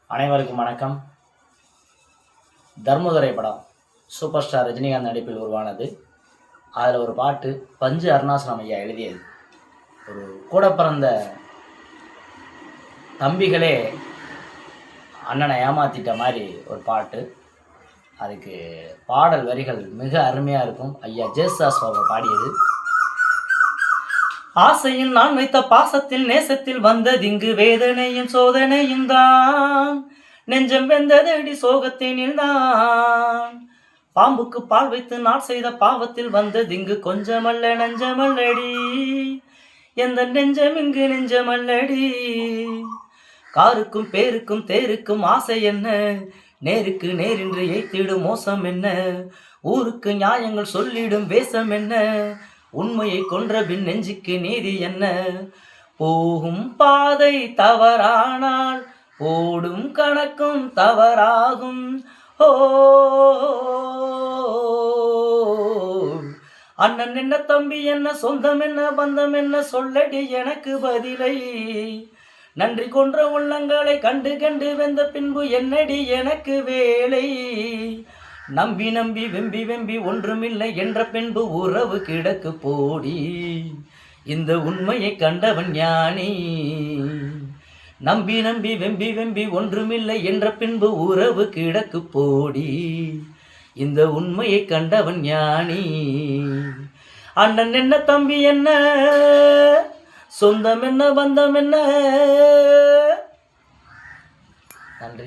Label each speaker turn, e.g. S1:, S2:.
S1: அனைவருக்கும் வணக்கம். தர்மதுரை படம் சூப்பர் ஸ்டார் ரஜினிகாந்த் நடிப்பில் உருவானது. அதில் ஒரு பாட்டு பஞ்சு அருணாசலம் ஐயா எழுதியது. ஒரு கூட பிறந்த தம்பிகளே அண்ணனை ஏமாத்திட்ட மாதிரி ஒரு பாட்டு. அதுக்கு பாடல் வரிகள் மிக அருமையாக இருக்கும். ஐயா ஜேசுதாஸ் அவர் பாடியது. ஆசையில் நான் வைத்த பாசத்தில் நேசத்தில் வந்ததிங்கு வேதனையும் சோதனையும் தான். நெஞ்சம் வெந்ததடி சோகத்தினில் தான். பாம்புக்கு பால் வைத்து நான் செய்த பாவத்தில் வந்ததிங்கு கொஞ்சமல்ல நெஞ்சமல்லடி. எந்த நெஞ்சம் இங்கு நெஞ்சமல்லடி. காருக்கும் பேருக்கும் தேருக்கும் ஆசை என்ன, நேருக்கு நேரின்று எய்த்திடும் மோசம் என்ன, ஊருக்கு நியாயங்கள் சொல்லிடும் வேஷம் என்ன, உண்மையை கொன்ற பின் நெஞ்சுக்கு நீதி என்ன. போகும் பாதை தவறானால் ஓடும் கணக்கும் தவறாகும். ஓ அண்ணன் என்ன தம்பி என்ன சொந்தம் என்ன பந்தம் என்ன சொல்லடி எனக்கு பதிலை. நன்றி கொன்ற உள்ளங்களை கண்டு கண்டு வெந்த பின்பு என்னடி எனக்கு வேலை. நம்பி நம்பி வெம்பி வெம்பி ஒன்றுமில்லை என்ற பின்பு உறவு கிடக்கு போடி. இந்த உண்மையை கண்டவன் ஞானி. நம்பி நம்பி வெம்பி வெம்பி ஒன்றுமில்லை என்ற பின்பு உறவு கிடக்கு போடி. இந்த உண்மையை கண்டவன் ஞானி. அண்ணன் என்ன தம்பி என்ன சொந்தம் என்ன பந்தம் என்ன. நன்றி.